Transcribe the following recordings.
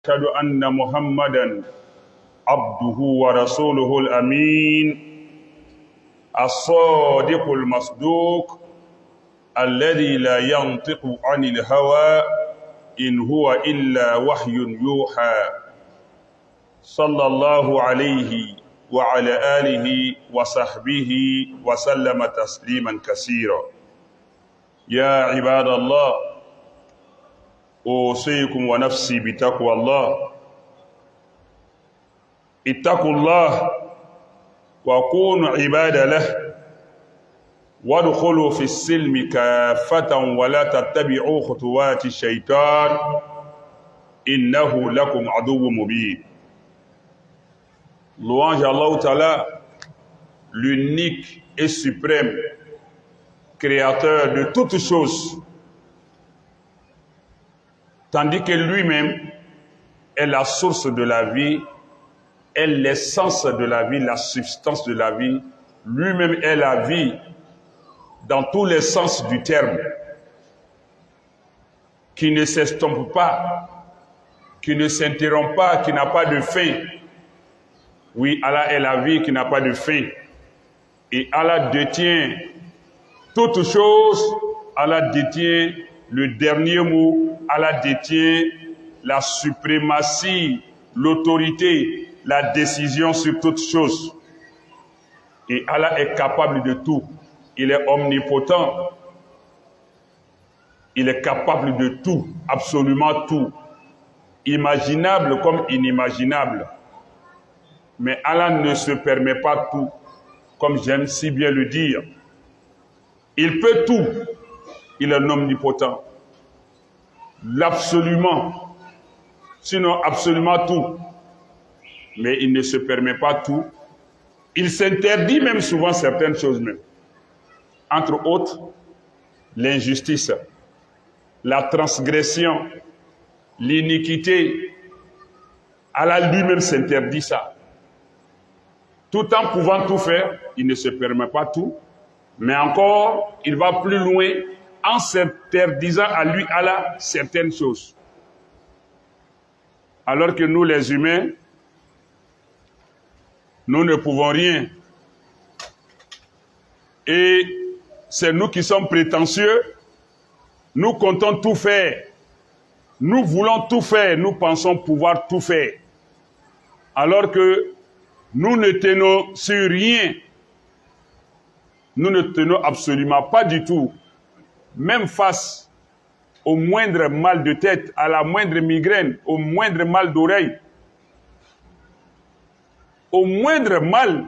أشهد أن محمدا عبده ورسوله الأمين الصادق المصدوق الذي لا ينطق عن الهوى إن هو إلا وحي يوحى صلى الله عليه وعلى آله وصحبه وسلم تسليما كثيرا. يا عباد الله، أوصيكم ونفسي بتقوى الله. اتقوا الله وكونوا عباد له وادخلوا في السلم كافة ولا تتبعوا خطوات الشيطان إنه لكم عدو مبين. Louange à Allah Ta'ala, l'unique et suprême créateur de toutes choses, tandis que lui-même est la source de la vie, est l'essence de la vie, la substance de la vie. Lui-même est la vie dans tous les sens du terme, qui ne s'estompe pas, qui ne s'interrompt pas, qui n'a pas de fin. Oui, Allah est la vie qui n'a pas de fin. Et Allah détient toutes choses. Allah détient le dernier mot. Allah détient la suprématie, l'autorité, la décision sur toutes choses. Et Allah est capable de tout. Il est omnipotent. Il est capable de tout, absolument tout. Imaginable comme inimaginable. Mais Allah ne se permet pas tout, comme j'aime si bien le dire. Il peut tout. Il est omnipotent. L'absolument. Sinon absolument tout. Mais il ne se permet pas tout. Il s'interdit même souvent certaines choses même. Entre autres, l'injustice, la transgression, l'iniquité. Allah lui-même s'interdit ça. Tout en pouvant tout faire, il ne se permet pas tout. Mais encore, il va plus loin en s'interdisant à lui, Allah, certaines choses. Alors que nous, les humains, nous ne pouvons rien. Et c'est nous qui sommes prétentieux. Nous comptons tout faire. Nous voulons tout faire. Nous pensons pouvoir tout faire. Alors que nous ne tenons sur rien. Nous ne tenons absolument pas du tout. Même face au moindre mal de tête, à la moindre migraine, au moindre mal d'oreille, au moindre mal,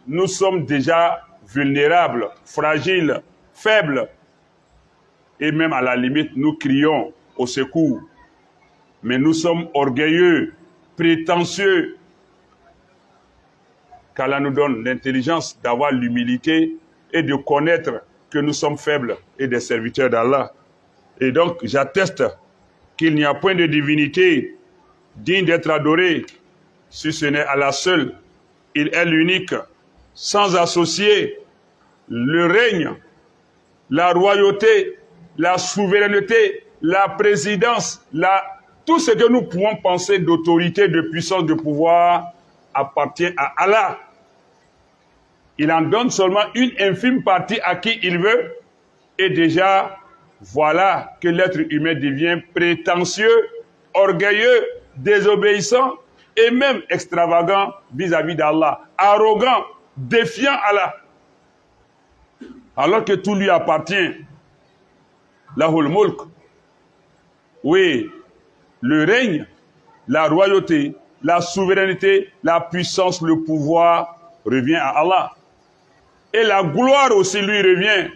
nous sommes déjà vulnérables, fragiles, faibles. Et même à la limite, nous crions au secours. Mais nous sommes orgueilleux, prétentieux, qu'Allah nous donne l'intelligence d'avoir l'humilité et de connaître que nous sommes faibles et des serviteurs d'Allah. Et donc, j'atteste qu'il n'y a point de divinité digne d'être adorée si ce n'est Allah seul. Il est l'unique, sans associé. Le règne, la royauté, la souveraineté, la présidence, tout ce que nous pouvons penser d'autorité, de puissance, de pouvoir appartient à Allah. Il en donne seulement une infime partie à qui il veut. Et déjà, voilà que l'être humain devient prétentieux, orgueilleux, désobéissant et même extravagant vis-à-vis d'Allah. Arrogant, défiant Allah. Alors que tout lui appartient. Lahul mulk. Oui, le règne, la royauté, la souveraineté, la puissance, le pouvoir revient à Allah. Et la gloire aussi lui revient,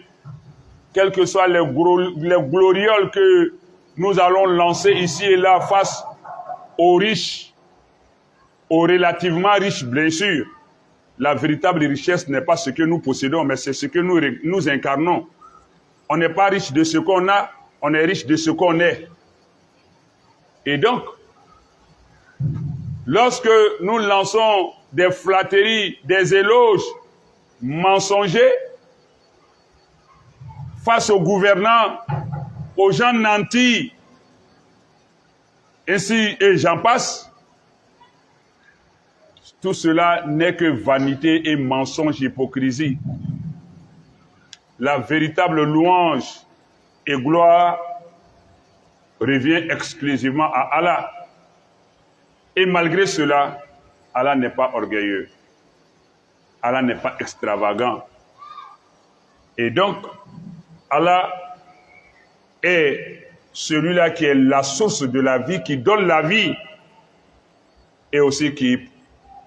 quelles que soient les glorioles que nous allons lancer ici et là face aux riches, aux relativement riches, bien sûr. La véritable richesse n'est pas ce que nous possédons, mais c'est ce que nous incarnons. On n'est pas riche de ce qu'on a, on est riche de ce qu'on est. Et donc, lorsque nous lançons des flatteries, des éloges mensongers face aux gouvernants, aux gens nantis, Ainsi, et j'en passe, tout cela n'est que vanité et mensonge, hypocrisie. La véritable louange et gloire revient exclusivement à Allah. Et malgré cela, Allah n'est pas orgueilleux. Allah n'est pas extravagant. Et donc, Allah est celui-là qui est la source de la vie, qui donne la vie, et aussi qui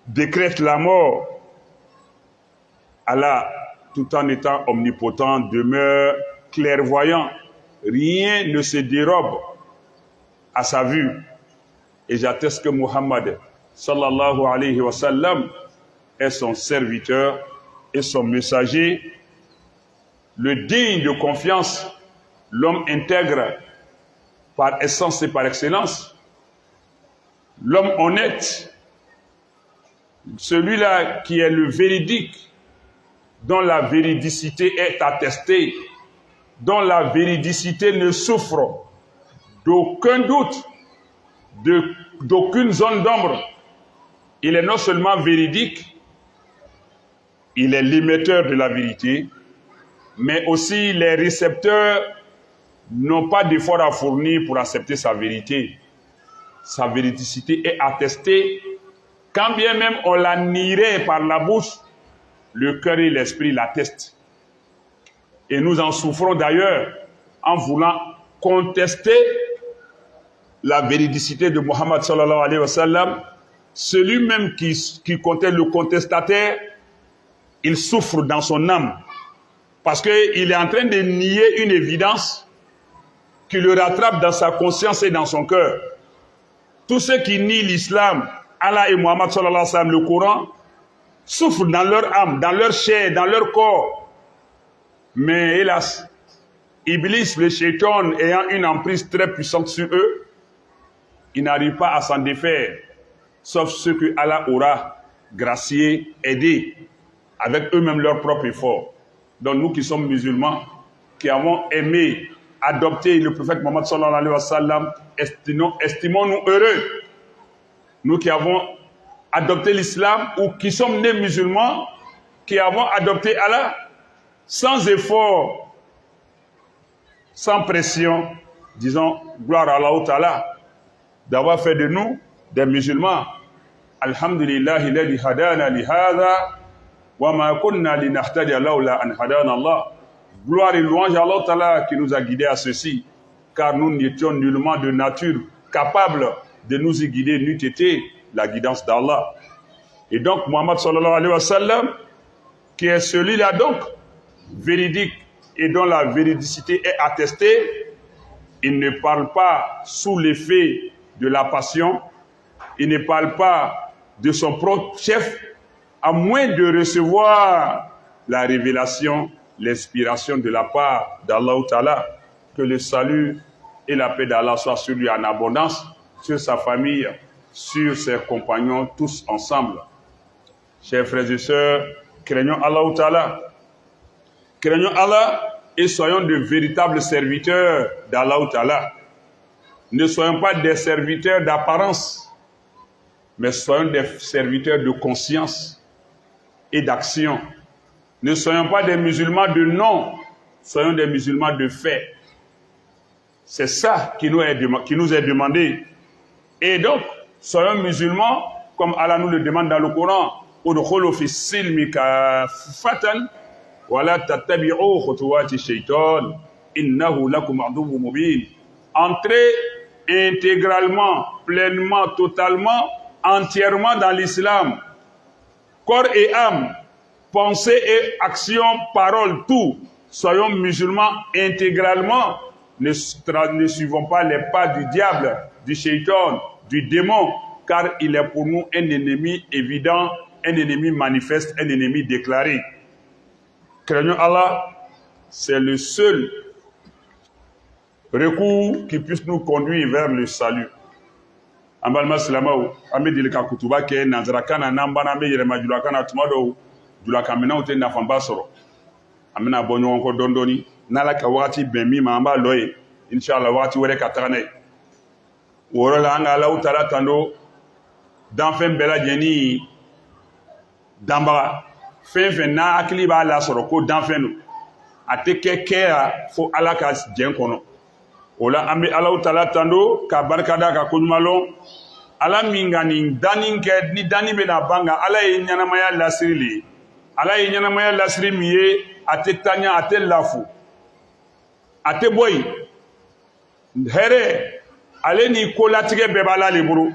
décrète la mort. Allah, tout en étant omnipotent, demeure clairvoyant. Rien ne se dérobe à sa vue. Et j'atteste que Muhammad, sallallahu alayhi wa sallam, est son serviteur et son messager, le digne de confiance, l'homme intègre par essence et par excellence, l'homme honnête, celui-là qui est le véridique, dont la véridicité est attestée, dont la véridicité ne souffre d'aucun doute, d'aucune zone d'ombre. Il est non seulement véridique, il est l'émetteur de la vérité, mais aussi les récepteurs n'ont pas d'effort à fournir pour accepter sa vérité. Sa véridicité est attestée, quand bien même on la nierait par la bouche, le cœur et l'esprit l'attestent. Et nous en souffrons d'ailleurs en voulant contester la véridicité de Muhammad sallallahu alayhi wa sallam. Celui même qui comptait le contestataire, il souffre dans son âme parce qu'il est en train de nier une évidence qui le rattrape dans sa conscience et dans son cœur. Tous ceux qui nient l'islam, Allah et Muhammad sallallahu alayhi wa sallam, le Coran, souffrent dans leur âme, dans leur chair, dans leur corps. Mais hélas, Iblis, le shaitan, ayant une emprise très puissante sur eux, ils n'arrivent pas à s'en défaire, sauf ceux que Allah aura graciés, aidés, avec eux-mêmes leur propre effort. Donc nous qui sommes musulmans, qui avons aimé adopter le prophète Mohammed sallallahu alayhi wa sallam, estimons-nous heureux. Nous qui avons adopté l'islam ou qui sommes nés musulmans, qui avons adopté Allah, sans effort, sans pression, disons gloire à Allah Ta'ala, d'avoir fait de nous des musulmans. Alhamdulillah, alladhi hadana li hadha wa ma kunna linahtadiya lawla an hadana Allah. Gloire et louange à Allah Ta'ala qui nous a guidés à ceci, car nous n'étions nullement de nature capable de nous y guider, n'eût été la guidance d'Allah. Et donc Muhammad sallallahu alayhi wa sallam, qui est celui-là donc véridique et dont la véridicité est attestée, il ne parle pas sous l'effet de la passion, il ne parle pas de son propre chef, à moins de recevoir la révélation, l'inspiration de la part d'Allah Ta'ala. Que le salut et la paix d'Allah soient sur lui en abondance, sur sa famille, sur ses compagnons, tous ensemble. Chers frères et sœurs, craignons Allah Ta'ala. Craignons Allah et soyons de véritables serviteurs d'Allah Ta'ala. Ne soyons pas des serviteurs d'apparence, mais soyons des serviteurs de conscience et d'action. Ne soyons pas des musulmans de nom, soyons des musulmans de fait. C'est ça qui nous est demandé. Et donc, soyons musulmans, comme Allah nous le demande dans le Coran, udkhulu fi silmi kaffatan wa la tattabi'u khutuwati shaytan innahu lakum aduwwun mubin. Entrez intégralement, pleinement, totalement, entièrement dans l'islam. Corps et âme, pensée et action, parole, tout. Soyons musulmans intégralement. Ne suivons pas les pas du diable, du shaitan, du démon, car il est pour nous un ennemi évident, un ennemi manifeste, un ennemi déclaré. Craignons Allah, c'est le seul recours qui puisse nous conduire vers le salut. Ambalma Silamaou, Amedil Kakutuba, qui est Nazrakana, Nambana, Yerema, Julakana, Tumado, Julakamena, Uten Nafambasoro. Amena Bonyo encore Dondoni, Nala Kawati, Bemi, Mamba Loye, Inch'Allah, Wati Were Katane. woro la anga la utala tando dan fen bela jeni damba fen na akili ba la soro ko dan fen no ateke kea fo ala ka jen kono ola ambe ala utala tando ka barkada ka kunmalon ala minga ni danin ke ni dani be na banga ala ye nyanamaya lasiri ala ye nyanamaya lasiri miye atetanya atelafu ate boy here ale ni ko latige bɛɛ b'a la le bolo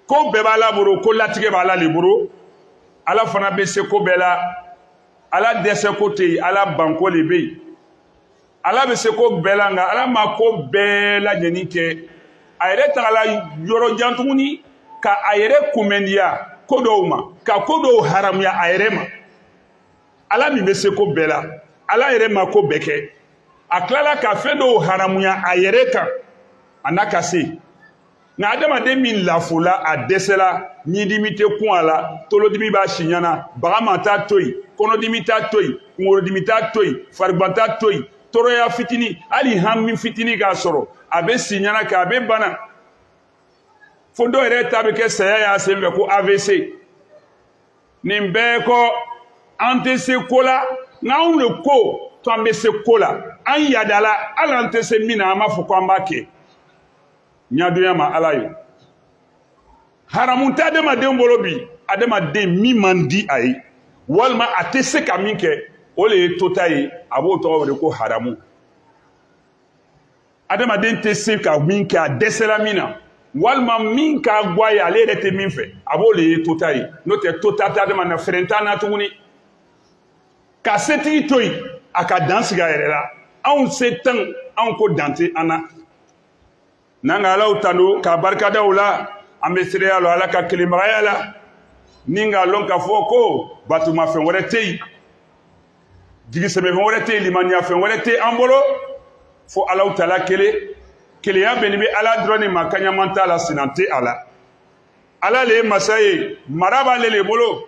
ko bɛɛ b'a la bolo ko latige b'a la le bolo ala fana bɛ se ko bɛɛ la ala dɛsɛ ko tɛ yen ala banko de bɛ yen ala bɛ se ko bɛɛ la nka ala ma ko bɛɛ lajɛlen kɛ a yɛrɛ tagala yɔrɔ jan tuguni ka a yɛrɛ kunbɛnniya ko dɔw ma ka ko dɔw haramuya a yɛrɛ ma ala min bɛ se ko bɛɛ la ala yɛrɛ ma ko bɛɛ kɛ a tilala ka fɛn dɔw haramuya a yɛrɛ kan a n'a ka se nka adamaden min lafola a dɛsɛla ɲidimi tɛ kun a la tolodimi b'a si ɲana bagama t'a to yen kɔnɔdimi t'a to yen kunkolodimi t'a to yen farigan t'a to yen tɔɔrɔya fitini hali hami fitini k'a sɔrɔ a bɛ si ɲana kɛ a bɛ bana fo dɔw yɛrɛ ta bɛ kɛ saya y'a senfɛ ko AVC nin bɛɛ kɔ an tɛ se ko la nka anw de ko k'an bɛ se ko la an yadala hali an tɛ se min na an b'a fɔ ko an b'a kɛ ɲadonya ma ala ye haramu tɛ adamaden bolo bi adamaden min man di a ye walima a tɛ se ka min kɛ o de ye tota ye a b'o tɔgɔ wele ko haramu adamaden tɛ se ka min kɛ a dɛsɛla min na walima min ka bɔ a ye ale yɛrɛ tɛ min fɛ a b'o de ye tota ye n'o tɛ tota tɛ adamaden fɛrɛn t'a na tuguni ka setigi to yen a ka dan sigi a yɛrɛ la anw se tan anw ko dan tɛ an na n'an ka alaw tando ka barikada o la an bɛ seereya la ala ka kelenbagaya la ni k'a lɔn k'a fɔ ko batumafɛn wɛrɛ tɛ yen jigisɛmɛfɛn wɛrɛ tɛ yen limaniyafɛn wɛrɛ tɛ an bolo fo alaw tala kelen kelenya bɛnnen bɛ ala dɔrɔn de ma kaɲaman t'a la sinan tɛ a la ala le ye masa ye mara b'ale de bolo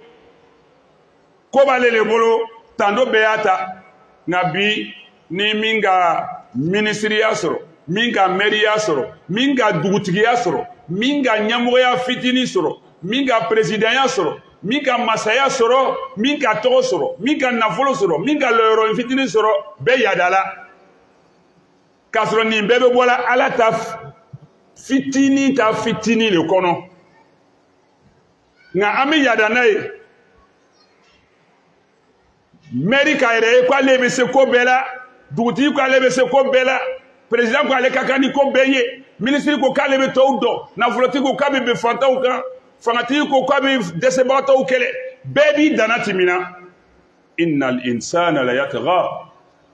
ko b'ale de bolo tando bɛɛ y'a ta nka bi ni min ka minisiriya sɔrɔ min ka mɛriya sɔrɔ min ka dugutigiya sɔrɔ min ka ɲɛmɔgɔya fitinin sɔrɔ min ka peresidanya sɔrɔ min ka masaya sɔrɔ min ka tɔgɔ sɔrɔ min ka nafolo sɔrɔ min ka lɔyɔrɔ fitinin sɔrɔ bɛɛ yadala k'a sɔrɔ nin bɛɛ bɛ bɔla ala ta fitinin de kɔnɔ nka an bɛ yada n'a ye mɛri k'a yɛrɛ ye k'ale bɛ se ko bɛɛ la dugutigi k'ale bɛ se ko bɛɛ la président ko ale ka kan ni ko bɛɛ ye minisiri ko k'ale bɛ tɔw dɔn nafolotigi ko k'a bɛ bɛn fantanw kan fangatigi ko k'a bɛ dɛsɛbagatɔw kɛlɛ bɛɛ b'i danna timina innal insana la yatgha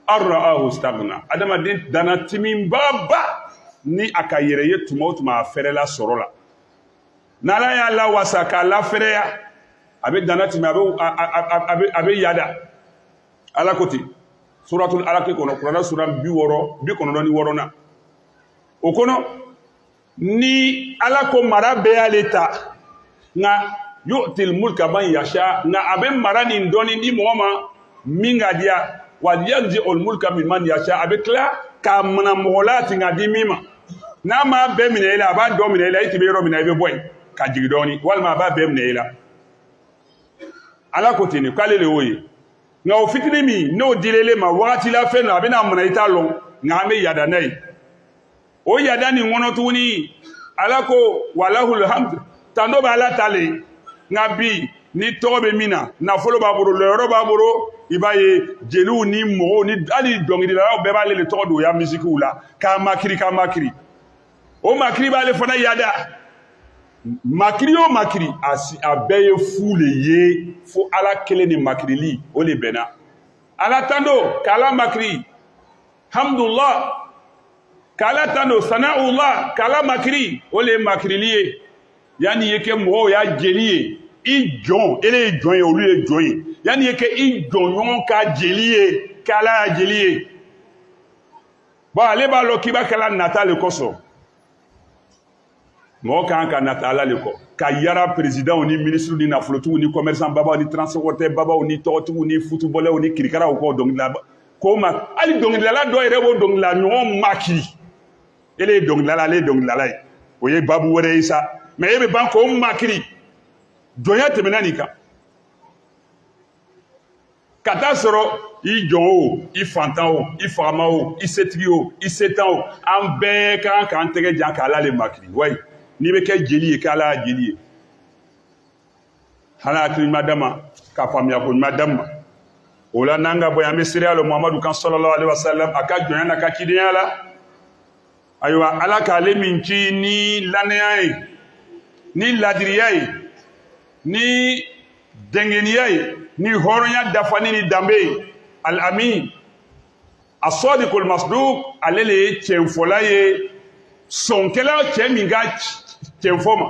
an ra'ahu istaghna adamaden danna timinbaba ni a ka yɛrɛ ye tuma o tuma a fɛrɛla sɔrɔ la n'ala y'a lawasa k'a lafɛrɛya a bɛ danna timi a bɛ yada ala ko ten suratul alaki kɔnɔ kuranɛ sura 96 na o kɔnɔ ni ala ko mara bɛɛ y'ale ta nka yu'til mulka man yasha nka a bɛ mara nin dɔɔni di mɔgɔ ma min ka diya wa yanzi'ul mulka mimman yasha a bɛ tila k'a mana mɔgɔ la ten k'a di min ma n'a ma bɛɛ minɛ i la a b'a dɔ minɛ i la i tun bɛ yɔrɔ min na i bɛ bɔ yen ka jigin dɔɔni walima a b'a bɛɛ minɛ i la ala ko ten de k'ale de y'o ye nka o fitinin min n'o dilele ma wagati la fɛn na a bɛna mana i t'a lɔn nka an bɛ yada n'a ye o yada nin kɔnɔ tuguni ala ko walahul hamd tando bɛ ala ta le nka bi ni tɔgɔ bɛ min na nafolo b'a bolo lɔyɔrɔ b'a bolo i b'a ye jeliw ni mɔgɔw ni hali dɔnkilidalaw bɛɛ b'ale de tɔgɔ don o ya misikiw la k'a makiri o makiri b'ale fana yada makiri o makiri a bɛɛ ye fu le ye fo ala kelen ni makirili o le bɛnna ala tando k'ala makiri hamdulillah k'ala tando sana'ullah k'ala makiri o le ye makirili ye yanni i ye kɛ mɔgɔw y'a jeli ye i jɔn ele ye jɔn ye olu ye jɔn ye yanni i ye kɛ i jɔnɲɔgɔn ka jeli ye k'ala y'a jeli ye bon ale b'a lɔn k'i b'a kɛla nata le kosɔn mɔgɔ kan ka nata ala le kɔ ka yara présidentw ni ministres ni nafolotigiw ni commerçants babaw ni transporteurs babaw ni tɔgɔtigiw ni footballeurs ni kirikaraw kɔ dɔnkilidala k'o ma hali dɔnkilidala dɔ yɛrɛ b'o dɔnkilidala ɲɔgɔn makiri ele ye dɔnkilidala ale ye dɔnkilidala ye o ye babu wɛrɛ ye sa mais e bɛ ban k'o makiri jɔnya tɛmɛna nin kan ka taa sɔrɔ i jɔn o i fantan o i fagama o i setigi o i setan o an bɛɛ kan k'an tɛgɛ jan k'Ala le makiri wayi n'i bɛ kɛ jeli ye k'Ala y'a jeli ye Ala hakili ɲuman d'an ma ka faamuya ko ɲuman d'an ma o la n'an ka bɔ yan an bɛ seereya la Muhamadu kan sallallahu alaihi wasallam a ka jɔnya n'a ka cidenya la ayiwa Ala k'ale min ci ni lannaya ye ni ladiriya ye ni dɛngɛniya ye ni hɔrɔnya dafani ni danbe ye al-amin as-sadiqul masduq ale le ye tiɲɛfɔla ye sɔnkɛla cɛ min ka tiɲɛfɔ ma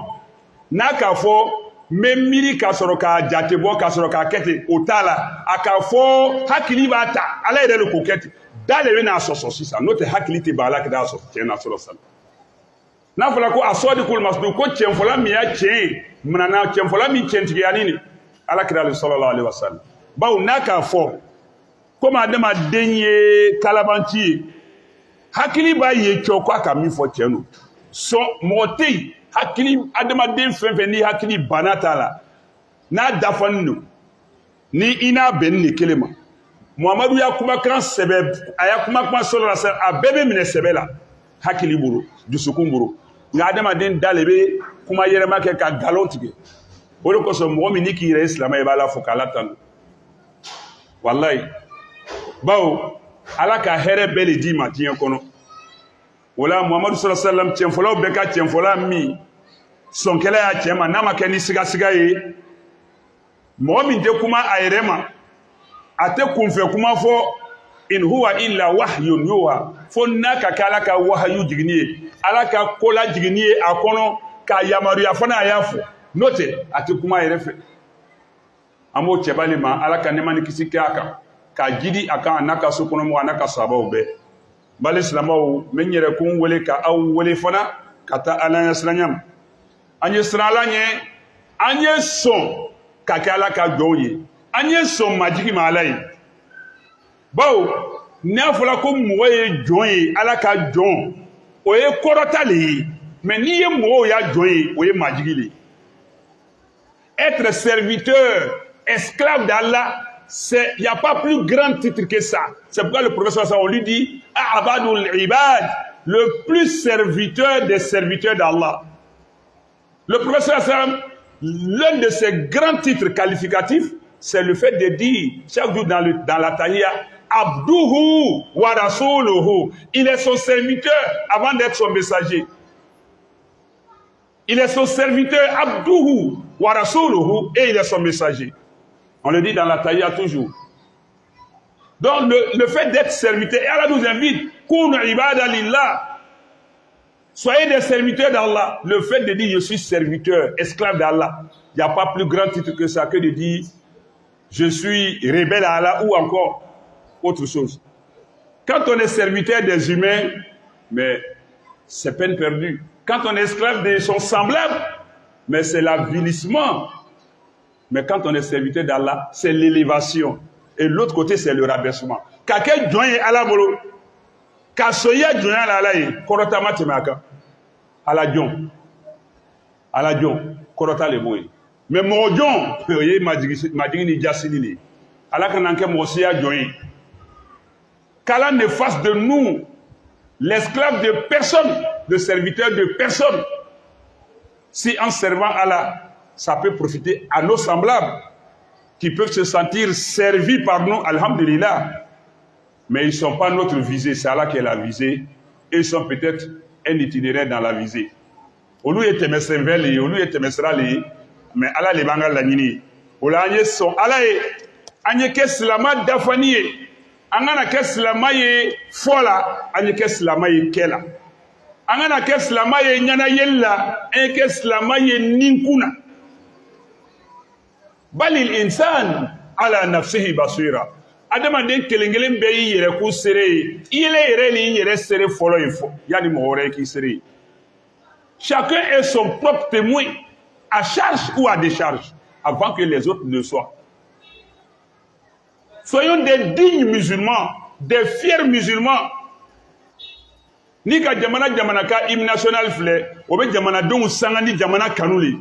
n'a k'a fɔ n bɛ miiri k'a sɔrɔ k'a jate bɔ k'a sɔrɔ k'a kɛ ten o t'a la a k'a fɔ hakili b'a ta Ala yɛrɛ de k'o kɛ ten da de bɛ n'a sɔsɔ sisan n'o tɛ hakili tɛ ban Ala k'a sɔrɔ tiɲɛ na sɔrɔ sa n'a fɔra ko as-sadiqul masduq ko tiɲɛfɔla min y'a tiɲɛ ye munna tiɲɛfɔla min tiɲɛtigiyani ni Ala kira sallallahu alaihi wasallam bawo n'a k'a fɔ komi adamaden ye kalabanci ye hakili b'a ye cɔ ko a ka min fɔ tiɲɛ don mɔgɔ tɛ yen hakili adamaden fɛn fɛn ni hakili banna t'a la n'a dafalen don ni i n'a bɛnni de kelen ma Muhamadu y'a kumakan sɛbɛ a y'a kumakan sɔrɔ la sisan a bɛɛ bɛ minɛ sɛbɛ la hakili bolo dusukun bolo nka adamaden da de bɛ kuma yɛrɛma kɛ ka nkalon tigɛ o de kosɔn mɔgɔ min ni k'i yɛrɛ ye silamɛ i b'Ala fo k'Ala tanu walayi bawo Ala ka hɛrɛ bɛɛ de d'i ma diɲɛ kɔnɔ o la Muhamadu sallallahu alaihi wasallam tiɲɛfɔlaw bɛɛ ka tiɲɛfɔla min sɔnkɛla y'a cɛ ma n'a ma kɛ ni sigasiga ye mɔgɔ min tɛ kuma a yɛrɛ ma a tɛ kunfɛ kuma fɔ in huwa illa wahyun yuha fo n'a ka kɛ Ala ka wahayu jiginni ye Ala ka ko la jiginni ye a kɔnɔ k'a yamaruya fana a y'a fɔ n'o tɛ a tɛ kuma a yɛrɛ fɛ an b'o cɛba de ma Ala ka nɛɛma ni kisi kɛ a kan k'a jidi a kan a n'a ka sokɔnɔmɔgɔw a n'a ka sahabaw bɛɛ bali silamɛw n bɛ n yɛrɛ kun wele ka aw wele fana ka taa Ala ɲɛ siranya ma an ye siran Ala ɲɛ an ye sɔn ka kɛ Ala ka jɔnw ye an ye sɔn majigi ma Ala ye bawo n'a fɔra ko mɔgɔ ye jɔn ye Ala ka jɔn o ye kɔrɔta le ye mais n'i ye mɔgɔw y'a jɔn ye o ye majigi le ye être serviteur esclave d'Allah il n'y a pas plus grand titre que ça. C'est pourquoi le professeur on lui dit A'badul ibad, le plus serviteur des serviteurs d'Allah. Le professeur l'un de ses grands titres qualificatifs, c'est le fait de dire chaque jour dans la tahiyya Abduhu wa rasuluhu. Il est son serviteur avant d'être son messager. Il est son serviteur Abduhu wa rasuluhu et il est son messager. On le dit dans la tahiyya toujours. Donc le fait d'être serviteur, et Allah nous invite, Kunu ibada lillah. Soyez des serviteurs d'Allah. Le fait de dire je suis serviteur, esclave d'Allah, il n'y a pas plus grand titre que ça que de dire je suis rebelle à Allah ou encore autre chose. Quand on est serviteur des humains, mais c'est peine perdue. Quand on est esclave de son semblable, mais c'est l'avilissement. Mais quand on est serviteur d'Allah, c'est l'élévation. Et l'autre côté, c'est le rabaissement. Kake joye ala bolo. Kasoya joye ala ye. Korota matemaka. Ala jon. Ala jon. Korota le boy. Mais mon jon, ye majigi ni jasini ni. Ala kananke mosia joye. Qu'Allah ne fasse de nous l'esclave de personne, le serviteur de personne. Si en servant Allah, ça peut profiter à nos semblables qui peuvent se sentir servis par nous, alhamdulillah. Mais ils ne sont pas notre visée, c'est Allah qui est la visée. Et ils sont peut-être un itinéraire dans la visée. Olu est temesreveli, olu est temesrali, mais Allah les bangal la nini. Ola anye son Allah est anye keslama dafani, angana keslama ye fola, anye keslama ye kela. Angana keslama ye nyana yella, anye keslama ye ninkuna. Balil insan ala nafsihi basira. Adamaden kelengelen bɛ y'i yɛrɛ ku sere ye. I yɛrɛ ni yɛrɛ sere fɔlɔ ye fɔ. Yani mɔgɔ wɛrɛ k'i sere. Chacun est son propre témoin, à charge ou à décharge, avant que les autres ne soient. Soyons des dignes musulmans, des fiers musulmans. Ni ka jamana jamana ka hymne national filɛ o bɛ jamanadenw sanga ni jamana kanu le.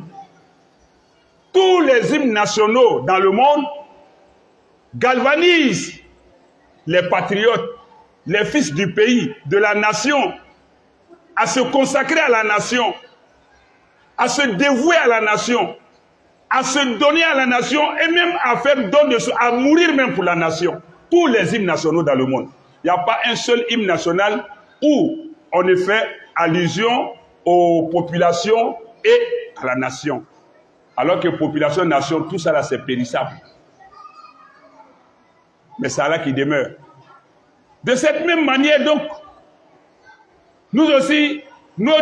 Tous les hymnes nationaux dans le monde galvanisent les patriotes, les fils du pays, de la nation, à se consacrer à la nation, à se dévouer à la nation, à se donner à la nation et même à faire don de soi, à mourir même pour la nation. Tous les hymnes nationaux dans le monde. Il n'y a pas un seul hymne national où on est fait allusion aux populations et à la nation. Alors que population, nation, tout ça là c'est périssable. Mais c'est là qui demeure. De cette même manière donc, nous aussi, nous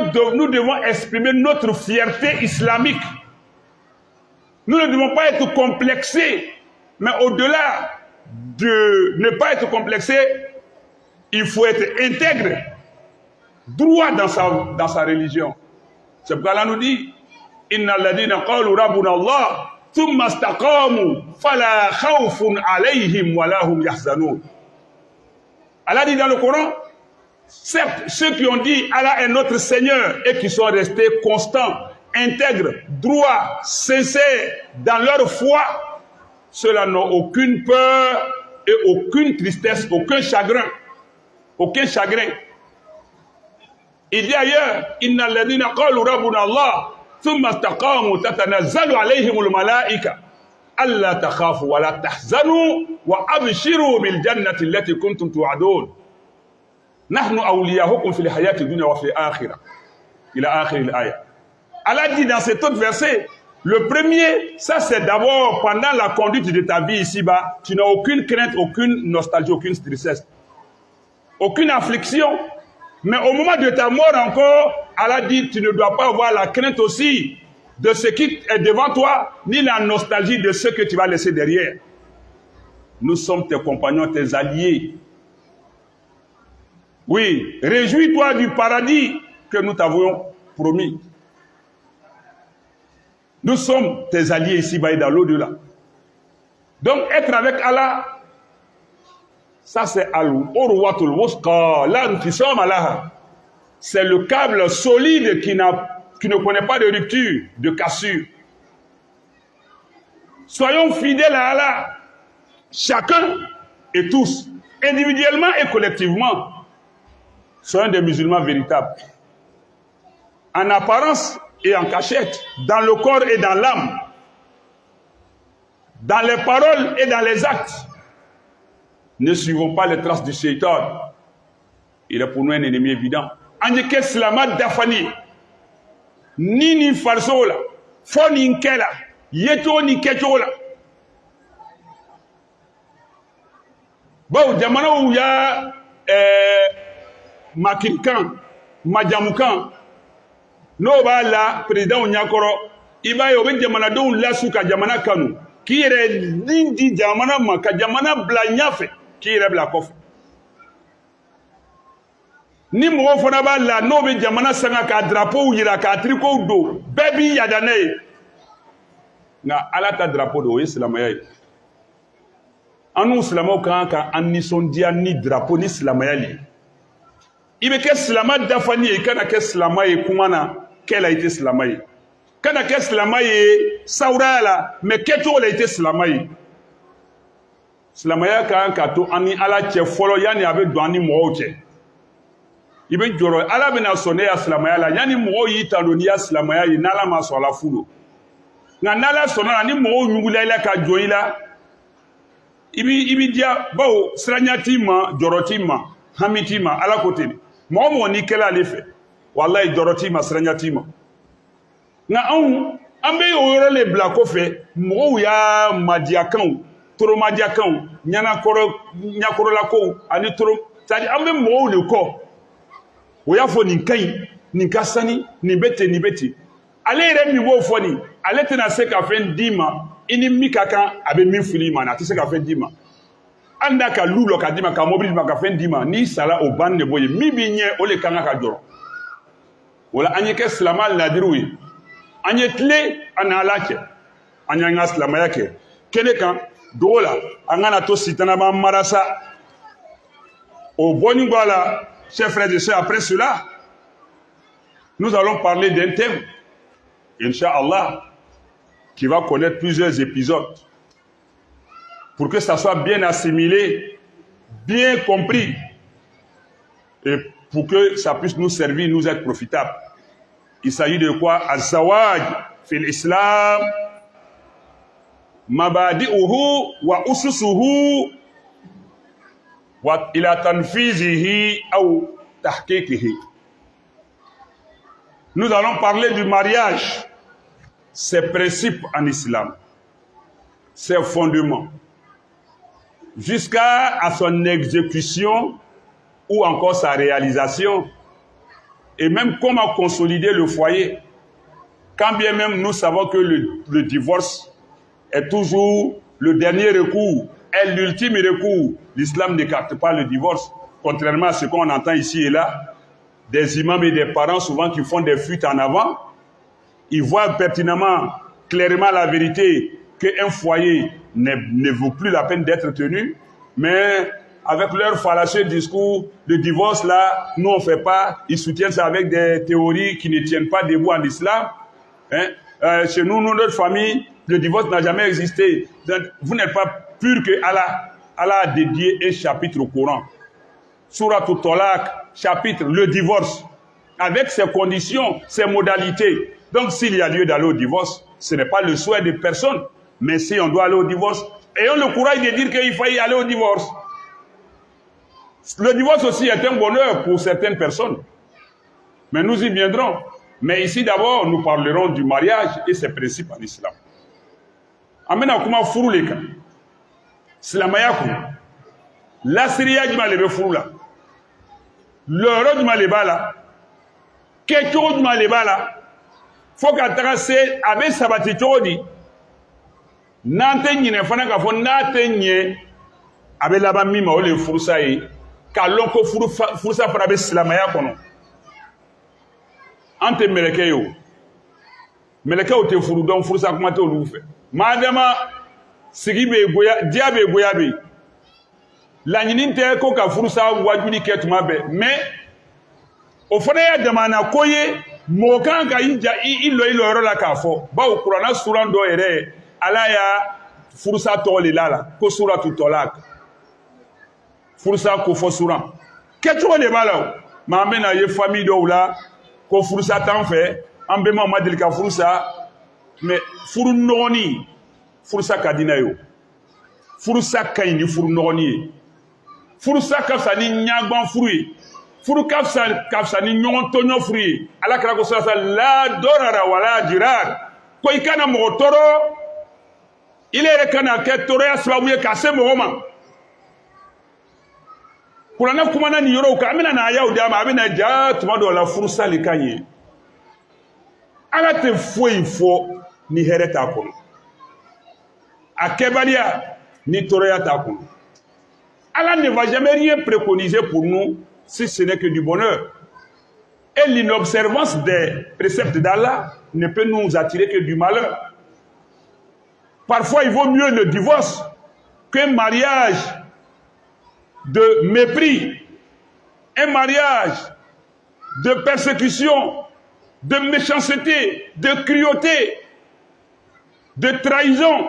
devons exprimer notre fierté islamique. Nous ne devons pas être complexés, mais au-delà de ne pas être complexé, il faut être intègre, droit dans sa religion. C'est pourquoi Allah nous dit Inna alladhina qalu rabbuna Allah thumma istaqamu fala khawfun alayhim wa lahum yahzanun. Allah dit dans le Coran, certes, ceux qui ont dit Allah est notre Seigneur et qui sont restés constants, intègres, droits, sincères dans leur foi, ceux-là n'ont aucune peur et aucune tristesse, aucun chagrin. Aucun chagrin. Il dit ailleurs, Inna alladhina qalu rabbuna Allah thumma istaqamu tatanazzalu alayhimul malaika alla takhafu wa la tahzanu wa abshiru bil jannati allati kuntum tu'adun nahnu awliyaukum fil hayati dunya wa fil akhirah ila akhir al-aya. Allah dit dans cet autre verset, le premier, ça c'est d'abord pendant la conduite de ta vie ici-bas, tu n'as aucune crainte, aucune nostalgie, aucune tristesse, aucune affliction. Mais au moment de ta mort encore, Allah dit, tu ne dois pas avoir la crainte aussi de ce qui est devant toi, ni la nostalgie de ce que tu vas laisser derrière. Nous sommes tes compagnons, tes alliés. Oui, réjouis-toi du paradis que nous t'avions promis. Nous sommes tes alliés ici-bas et dans l'au-delà. Donc, être avec Allah, ça c'est al-urwatul wusqa, c'est le câble solide qui ne connaît pas de rupture, de cassure. Soyons fidèles à Allah, chacun et tous, individuellement et collectivement. Soyons des musulmans véritables. En apparence et en cachette, dans le corps et dans l'âme, dans les paroles et dans les actes. Ne suivons pas les traces du shaitan. Il est pour nous un ennemi évident. Anjeke slama dafani. Ni farso la. Fo ni nkela. Yeto ni keto la. Bon, jamana où il y a Makinkan, Majamukan. No ba la président Nyakoro. Iba yo be jamana don la suka jamana kanu. Qui est l'indi jamana ma ka jamana blanyafe. Qui est la kof ni mo fona ba la no be jamana sanga ka drapeau yira ka triko do bebi yadane na ala ta drapeau do islamaya anu islamo kan ka anison dia ni drapeau ni islamaya li ibe ke islama dafani e kana ke islamaye kumana kela ite islamaye kana ke islamaye saurala me keto la ite islamaye silamaya kan ka to ani ala cɛ fɔlɔ yani a bɛ don ani mɔgɔw cɛ i bɛ jɔrɔ ala bɛna sɔn ne ya silamaya la yani mɔgɔw y'i ta don n'i ya silamaya ye n'ala ma sɔn a la fu don nka n'ala sɔnna la ni mɔgɔw ɲugula i la ka jɔ i la i bi diya bawo siranya t'i ma jɔrɔ t'i ma hami t'i ma ala ko ten mɔgɔ mɔgɔ n'i kɛla ale fɛ walayi jɔrɔ t'i ma siranya t'i ma nka anw an bɛ o yɔrɔ le bila kɔfɛ mɔgɔw y'a madiyakanw toromadiakanw ɲakɔrɔlakow ani toro c'est-à-dire an bɛ mɔgɔw de kɔ o y'a fɔ nin ka ɲi nin ka sani nin bɛ ten nin bɛ ten ale yɛrɛ min b'o fɔ nin ale tɛna se ka fɛn d'i ma i ni min ka kan a bɛ min fili i ma a tɛ se ka fɛn d'i ma hali n'a ka lu lɔ ka d'i ma ka mobili d'i ma ka fɛn d'i ma n'i sara o bannen de b'o ye min b'i ɲɛ o de kan ka jɔrɔ o la an ye kɛ silama ladiriw ye an ye tile an n'ala cɛ an y'an ka silamaya kɛ kɛnɛ kan dogo la an kana to sitana b'an mara sa o bɔni b'a la chers frères et sœurs, après cela, nous allons parler d'un thème, Inch'Allah, qui va connaître plusieurs épisodes, pour que ça soit bien assimilé, bien compris, et pour que ça puisse nous servir, nous être profitable. Il s'agit de quoi? Az-zawaj fil islam, mabadi'uhu wa ususuhu wa ila tanfizihi aw tahqiqihi. Nous allons parler du mariage, ses principes en islam, ses fondements, jusqu'à son exécution ou encore sa réalisation, et même comment consolider le foyer, quand bien même nous savons que le divorce est toujours le dernier recours, est l'ultime recours. L'islam n'écarte pas le divorce, contrairement à ce qu'on entend ici et là, des imams et des parents souvent qui font des fuites en avant. Ils voient pertinemment, clairement la vérité, qu'un foyer ne vaut plus la peine d'être tenu, mais avec leur fallacieux discours, le divorce là, nous on ne fait pas, ils soutiennent ça avec des théories qui ne tiennent pas debout en islam. Chez nous, notre famille, le divorce n'a jamais existé. Donc, vous n'êtes pas pur que Allah a dédié un chapitre au Coran. Sourate At-Talaq, chapitre, le divorce, avec ses conditions, ses modalités. Donc s'il y a lieu d'aller au divorce, ce n'est pas le souhait de personne, mais si on doit aller au divorce, ayons le courage de dire qu'il faille aller au divorce. Le divorce aussi est un bonheur pour certaines personnes, mais nous y viendrons. Mais ici d'abord, nous parlerons du mariage et ses principes en islam. Amena kuma furu le kan. Silamaya ko. La Syria juma le be furu la. Le juma le bala. Kecho juma le bala. Faut ka taga se abe sabati chodi. Nante nyine fana ka fo nate nye abe laba mima o le furu sa yi. Ka lonko furu sa fana be silamaya kono. Ante meleke yo. Meleke o te furu don furu sa kuma te olu fe. Madama sigi be goya dia be goya be. La nyini te ko ka furu sa wajuli ke tuma be. Mais o fana ya demana koye mo kan ka ilo yoro la ka fo. Ba o Qur'ana suran do ere ala ya furu sa to le lala ko suratu Talaq. Furu sa ko fo suran. Ke to le bala ma me na ye famille do la ko furu sa tan fe ambe ma madil ka furu sa. Mais furu noni furu sa kadina yo furu sa kayni furu noni furu sa kafsa ni nyagban furu furu kafsa ni nyon tonyo furu ala kala ko sa la dorara wala jirar ko ikana mo toro ile re kana ke toro ya sababu ye kase mo ma kurana kuma na ni yoro ka amina na ya udama amina ja tuma do la furu sa le kanye ala te foi fo ni hɛrɛ t'a kɔnɔ a kɛbaliya ni tɔɔrɔya t'a kɔnɔ. Allah ne va jamais rien préconiser pour nous si ce n'est que du bonheur. Et l'inobservance des préceptes d'Allah ne peut nous attirer que du malheur. Parfois, il vaut mieux le divorce qu'un mariage de mépris, un mariage de persécution, de méchanceté, de cruauté, de trahison,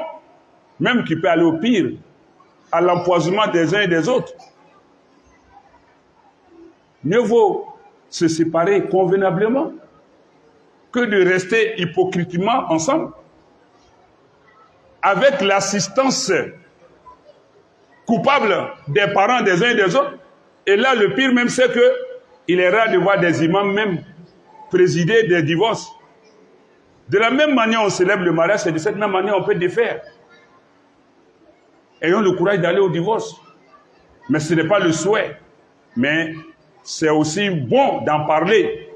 même qui peut aller au pire, à l'empoisonnement des uns et des autres. Mieux vaut se séparer convenablement que de rester hypocritement ensemble, avec l'assistance coupable des parents des uns et des autres. Et là, le pire même, c'est qu'il est rare de voir des imams même présider des divorces. De la même manière, on célèbre le mariage, et de cette même manière, on peut défaire. Ayons le courage d'aller au divorce. Mais ce n'est pas le souhait. Mais c'est aussi bon d'en parler.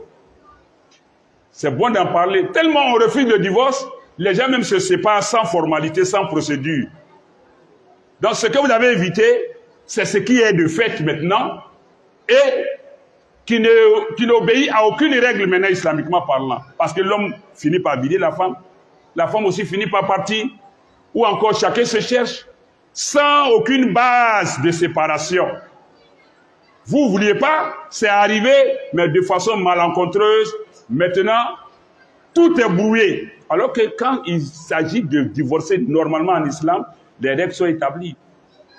C'est bon d'en parler. Tellement on refuse le divorce, les gens même se séparent sans formalité, sans procédure. Donc ce que vous avez évité, c'est ce qui est de fait maintenant et qui n'obéit à aucune règle maintenant islamiquement parlant. Parce que l'homme finit par vider la femme aussi finit par partir, ou encore chacun se cherche, sans aucune base de séparation. Vous ne vouliez pas, c'est arrivé, mais de façon malencontreuse. Maintenant, tout est brouillé. Alors que quand il s'agit de divorcer normalement en islam, les règles sont établies.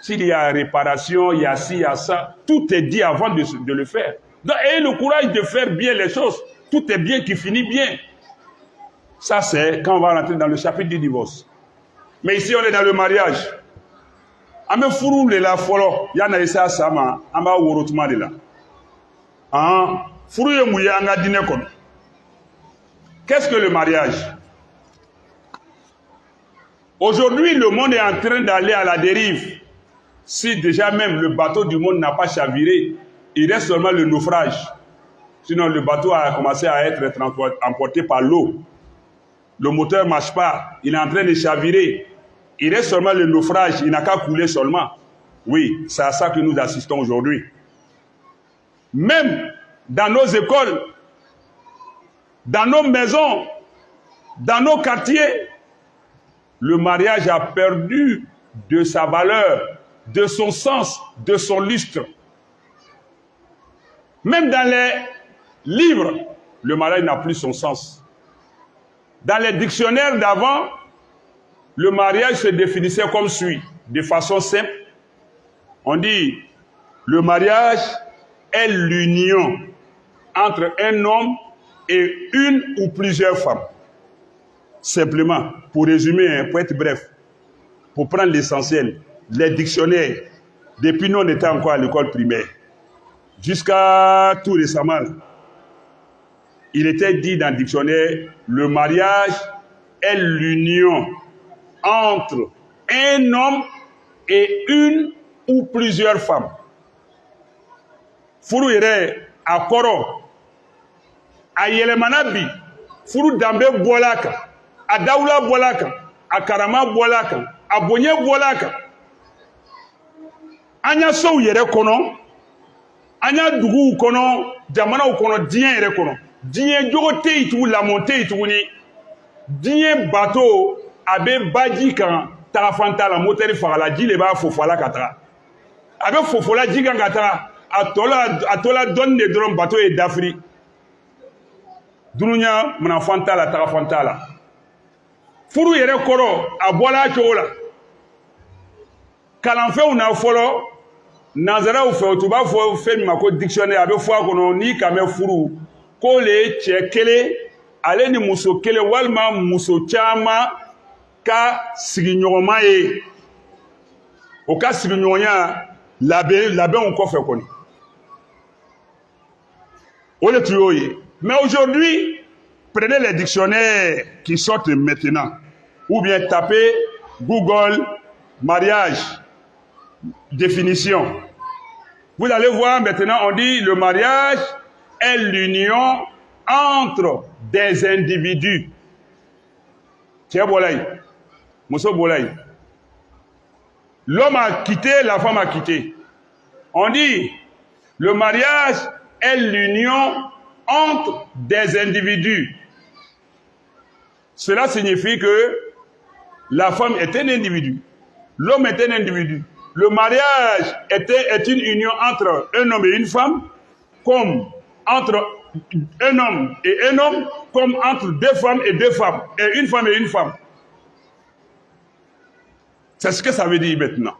S'il y a réparation, il y a ci, il y a ça, tout est dit avant de le faire. Donc, ayez le courage de faire bien les choses. Tout est bien qui finit bien. Ça, c'est quand on va rentrer dans le chapitre du divorce. Mais ici, on est dans le mariage. On me fourou de la folo. Il y en a ici à Sama. On va au retour de là. Fourou et mouillé, on a dîné comme. Qu'est-ce que le mariage? Aujourd'hui, le monde est en train d'aller à la dérive. Si déjà même le bateau du monde n'a pas chaviré, il reste seulement le naufrage. Sinon, le bateau a commencé à être emporté par l'eau. Le moteur ne marche pas, il est en train de chavirer. Il reste seulement le naufrage, il n'a qu'à couler seulement. Oui, c'est à ça que nous assistons aujourd'hui. Même dans nos écoles, dans nos maisons, dans nos quartiers, le mariage a perdu de sa valeur, de son sens, de son lustre. Même dans les livres, le mariage n'a plus son sens. Dans les dictionnaires d'avant, le mariage se définissait comme suit, de façon simple. On dit, le mariage est l'union entre un homme et une ou plusieurs femmes. Simplement, pour résumer, pour être bref, pour prendre l'essentiel, les dictionnaires, depuis nous on était encore à l'école primaire, jusqu'à tout récemment, il était dit dans le dictionnaire, le mariage est l'union entre un homme et une ou plusieurs femmes. Furu yɛrɛ a kɔrɔ a yɛlɛmana bi furu danbe bɔla a kan a dawula bɔla a kan a karama bɔla a kan a bonya bɔla a kan an y'a sow yɛrɛ kɔnɔ an y'a duguw kɔnɔ jamanaw kɔnɔ diɲɛ yɛrɛ kɔnɔ diɲɛ jogo tɛ yen tugun lamɔ tɛ yen tuguni diɲɛ bato a bɛ baji kan tagafan t'a la motɛri fagala ji de b'a fofala ka taga a bɛ fofola ji kan ka taga a tola dɔnni de dɔrɔn bato ye dafiri dunuya manafan t'a la tagafan t'a la furu yɛrɛ kɔrɔ a bɔla a cogo la kalanfɛnw na fɔlɔ nanzaraw fɛ o tun b'a fɔ fɛn min ma ko dictionnaire a bɛ fɔ a kɔnɔ n'i ka mɛn furu ko le ye cɛ kelen ale ni muso kelen walima muso caman ka sigiɲɔgɔnma ye o ka sigiɲɔgɔnya labɛnw kɔfɛ kɔni o de tun y'o ye mais aujourd'hui prenez les dictionnaires qui sortent maintenant ou bien tapez Google mariage définition vous allez voir maintenant on dit le mariage est l'union entre des individus cɛ bɔla yen muso bɔla yen l'homme a quitté, la femme a quitté. On dit, le mariage est l'union entre des individus. Cela signifie que la femme est un individu, l'homme est un individu. Le mariage est une union entre un homme et une femme, comme entre un homme et un homme, comme entre deux femmes et deux femmes, et une femme et une femme. C'est ce que ça veut dire maintenant.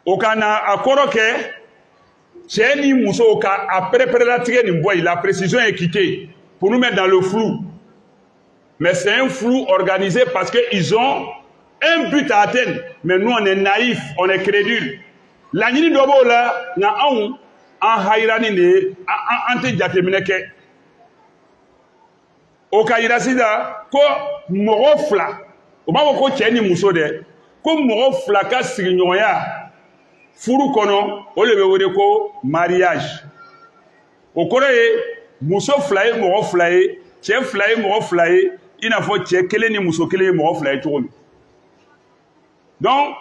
O kana akoro ke cɛ ni muso ka a pérépérélatigɛ nin bɔ la précision est quittée pour nous mettre dans le flou. Mais c'est un flou organisé parce qu'ils ont un but à atteindre. Mais nous on est naïfs, on est crédules. Laɲini dɔ b'o la nka anw an hayirani de an tɛ jateminɛ kɛ. O ka yira sisan ko mɔgɔ fila o b'a fɔ ko cɛ ni muso dɛ ko mɔgɔ fila ka sigiɲɔgɔnya furu kɔnɔ o de bɛ wele ko mariage o kɔrɔ ye muso fila ye mɔgɔ fila ye cɛ fila ye mɔgɔ fila ye i n'a fɔ cɛ kelen ni muso kelen ye mɔgɔ fila ye cogo min donc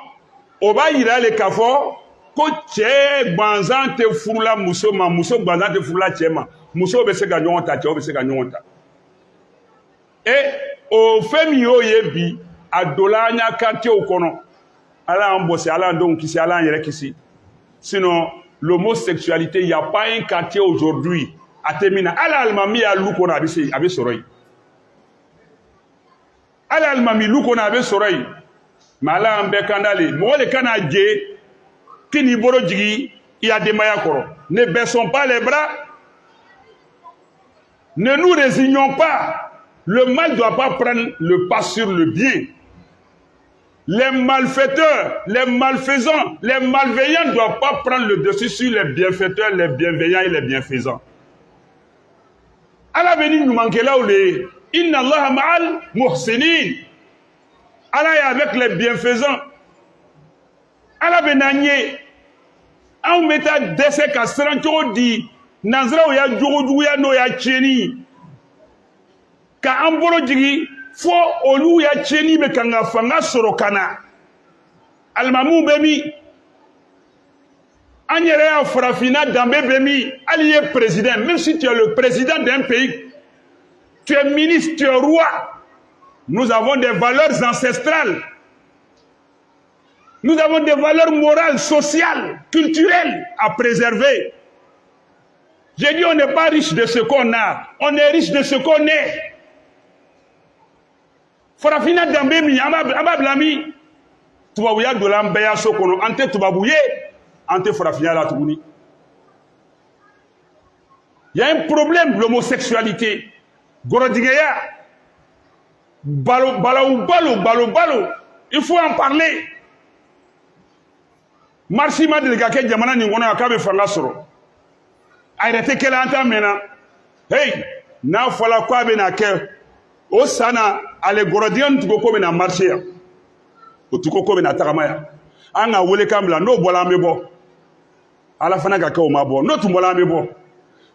o b'a yira le k'a fɔ ko cɛ gansan tɛ furula muso ma muso gansan tɛ furula cɛ ma musow bɛ se ka ɲɔgɔn ta cɛw bɛ se ka ɲɔgɔn ta o fɛn min y'o ye bi a donna an ka quartierw kɔnɔ ala y'an bɔsi ala y'an denw kisi ala y'an yɛrɛ kisi sinon l'homosexualité, il n'y a pas un quartier aujourd'hui à Temina. Al-Almami a loup qu'on avait sorti. Al-Almami loup qu'on avait sorti. Mais là, en Bekandale, moi, le Canadien, qui n'y boro djigi, il y a des mayakoro. Ne baissons pas les bras. Ne nous résignons pas. Le mal ne doit pas prendre le pas sur le bien. Les malfaiteurs, les malfaisants, les malveillants ne doivent pas prendre le dessus sur les bienfaiteurs, les bienveillants et les bienfaisants. Allah béni nous manque là où les Inna Allah ma'al muhsinin. Allah est avec les bienfaisants. Allah béni on met à décès qu'à se rendre dit Nazra ou ya djogo ya no ya cheni. Ka amboro djigi fo olu ya cheni be kanga fanga sorokana almamu bemi anyere ya farafina dambe bemi allié président. Même si tu es le président d'un pays, tu es ministre, tu es roi, nous avons des valeurs ancestrales, nous avons des valeurs morales, sociales, culturelles à préserver. J'ai dit on n'est pas riche de ce qu'on a, on est riche de ce qu'on est. Farafina dambe mi abablami tubabuya dolambeya sokono ante tubabuye ante farafina la tuguni. Il y a un problème, l'homosexualité. Gorodigeya balo. Il faut en parler. Marchima de gake jamana ni ngona akabe fanga soro. Arrêtez qu'elle entend maintenant. Hey, na fala kwa be na ke o sana ale gorodian tuko ko be na marché ya. O tuko ko be na takamaya. Anga wole kamla no bola mebo. Ala fana gake o mabo. No tumbola mebo.